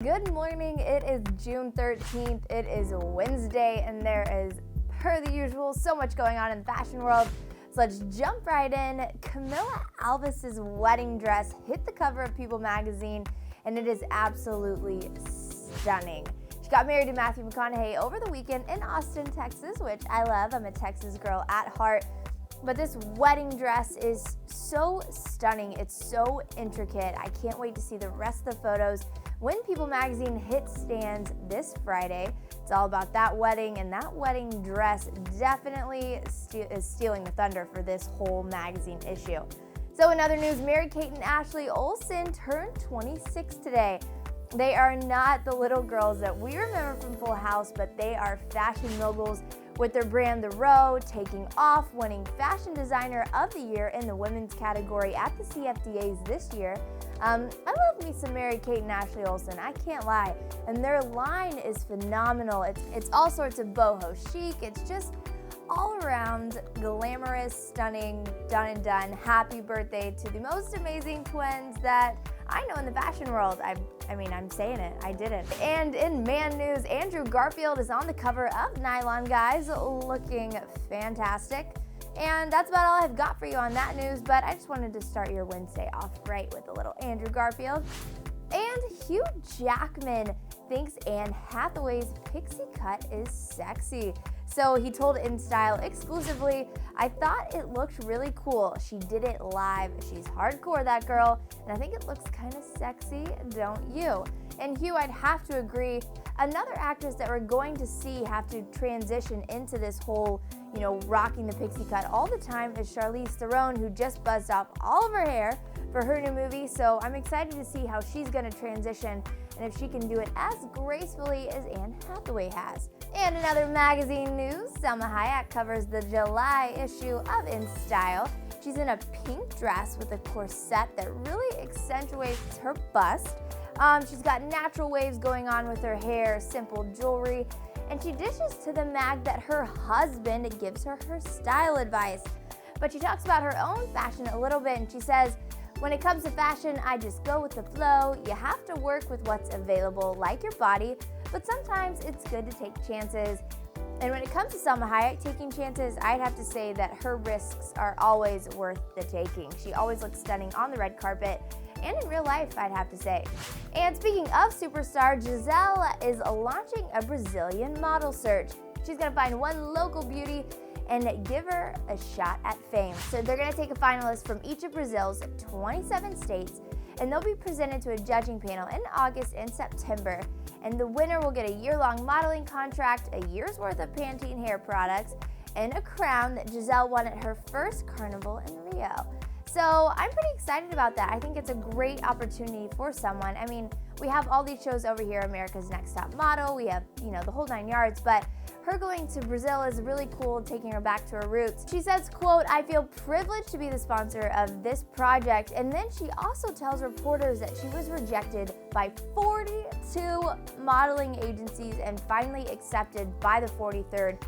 Good morning, it is June 13th, it is Wednesday, and there is, per the usual, so much going on in the fashion world. So let's jump right in. Camila Alves' wedding dress hit the cover of People magazine, and it is absolutely stunning. She got married to Matthew McConaughey over the weekend in Austin, Texas, which I love. I'm a Texas girl at heart. But this wedding dress is so stunning. It's so intricate. I can't wait to see the rest of the photos when People magazine hits stands this Friday. It's all about that wedding, and that wedding dress definitely is stealing the thunder for this whole magazine issue. So in other news, Kate and Ashley Olsen turned 26 today. They are not the little girls that we remember from Full House, but they are fashion moguls with their brand The Row taking off, winning Fashion Designer of the Year in the women's category at the CFDAs this year. I love me some Kate and Ashley Olsen, I can't lie. And their line is phenomenal. It's all sorts of boho chic. It's just all around glamorous, stunning, done and done. Happy birthday to the most amazing twins that I know in the fashion world. I'm saying it, I did it. And in man news, Andrew Garfield is on the cover of NYLON, guys, looking fantastic. And that's about all I've got for you on that news, but I just wanted to start your Wednesday off right with a little Andrew Garfield. And Hugh Jackman thinks Anne Hathaway's Pixie cut is sexy. So he told InStyle exclusively, "I thought it looked really cool. She did it live. She's hardcore, that girl, and I think it looks kind of sexy, don't you?" And Hugh, I'd have to agree. Another actress that we're going to see have to transition into this whole, rocking the pixie cut all the time is Charlize Theron, who just buzzed off all of her hair for her new movie. So I'm excited to see how she's going to transition and if she can do it as gracefully as Anne Hathaway has. And in other magazine news, Salma Hayek covers the July issue of InStyle. She's in a pink dress with a corset that really accentuates her bust. She's got natural waves going on with her hair, simple jewelry, and she dishes to the mag that her husband gives her style advice. But she talks about her own fashion a little bit, and she says, "When it comes to fashion, I just go with the flow. You have to work with what's available, like your body, but sometimes it's good to take chances." And when it comes to Salma Hayek taking chances, I'd have to say that her risks are always worth the taking. She always looks stunning on the red carpet, and in real life, I'd have to say. And speaking of superstar, Gisele is launching a Brazilian model search. She's gonna find one local beauty and give her a shot at fame. So they're gonna take a finalist from each of Brazil's 27 states, and they'll be presented to a judging panel in August and September. And the winner will get a year-long modeling contract, a year's worth of Pantene hair products, and a crown that Gisele won at her first carnival in Rio. So I'm pretty excited about that. I think it's a great opportunity for someone. We have all these shows over here, America's Next Top Model, we have, the whole 9 yards, but her going to Brazil is really cool, taking her back to her roots. She says, quote, "I feel privileged to be the sponsor of this project." And then she also tells reporters that she was rejected by 42 modeling agencies and finally accepted by the 43rd.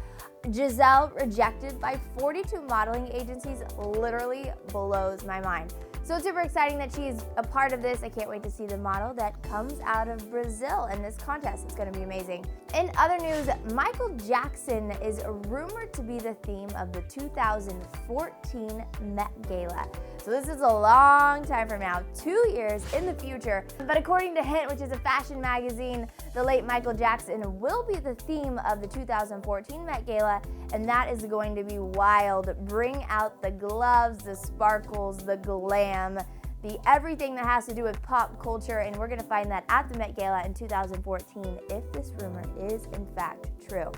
Gisele rejected by 42 modeling agencies literally blows my mind. So it's super exciting that she's a part of this. I can't wait to see the model that comes out of Brazil in this contest. It's going to be amazing. In other news, Michael Jackson is rumored to be the theme of the 2014 Met Gala. So this is a long time from now, 2 years in the future. But according to Hint, which is a fashion magazine, the late Michael Jackson will be the theme of the 2014 Met Gala, and that is going to be wild. Bring out the gloves, the sparkles, the glam, the everything that has to do with pop culture, and we're going to find that at the Met Gala in 2014 if this rumor is in fact true.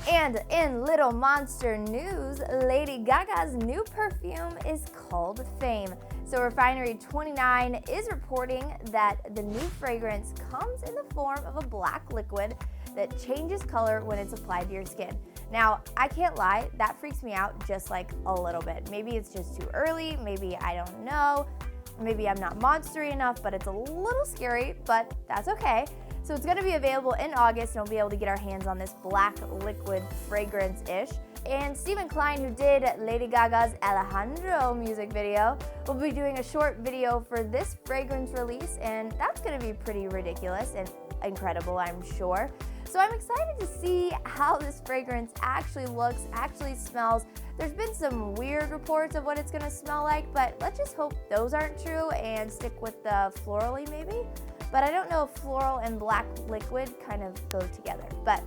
And in Little Monster news, Lady Gaga's new perfume is called Fame. So Refinery 29 is reporting that the new fragrance comes in the form of a black liquid that changes color when it's applied to your skin. Now, I can't lie, that freaks me out just like a little bit. Maybe it's just too early, maybe I don't know, maybe I'm not monstery enough, but it's a little scary, but that's okay. So it's going to be available in August, and we'll be able to get our hands on this black liquid fragrance-ish. And Stephen Klein, who did Lady Gaga's Alejandro music video, will be doing a short video for this fragrance release, and that's going to be pretty ridiculous. And incredible, I'm sure. So I'm excited to see how this fragrance actually looks, actually smells. There's been some weird reports of what it's gonna smell like, but let's just hope those aren't true and stick with the florally maybe. But I don't know if floral and black liquid kind of go together, but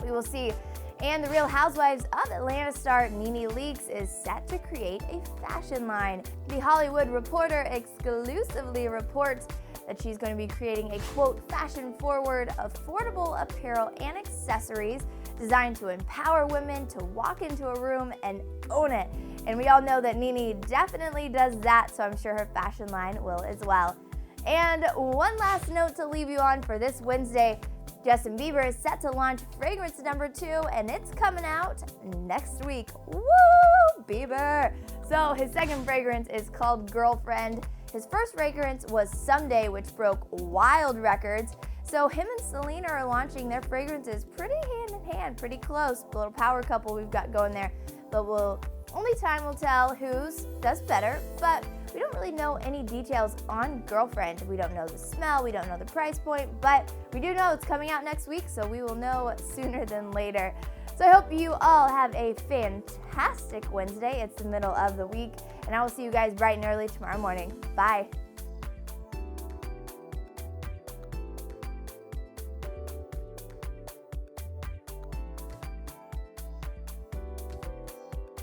we will see. And the Real Housewives of Atlanta star Nene Leakes is set to create a fashion line. The Hollywood Reporter exclusively reports that she's going to be creating a, quote, fashion-forward, affordable apparel and accessories designed to empower women to walk into a room and own it. And we all know that Nene definitely does that, so I'm sure her fashion line will as well. And one last note to leave you on for this Wednesday. Justin Bieber is set to launch fragrance number 2, and it's coming out next week. Woo, Bieber! So his second fragrance is called Girlfriend. His first fragrance was Someday, which broke wild records. So him and Selena are launching their fragrances pretty hand in hand, pretty close. A little power couple we've got going there. But only time will tell whose does better. But we don't really know any details on Girlfriend. We don't know the smell, we don't know the price point, but we do know it's coming out next week, so we will know sooner than later. So I hope you all have a fantastic Wednesday. It's the middle of the week, and I will see you guys bright and early tomorrow morning. Bye.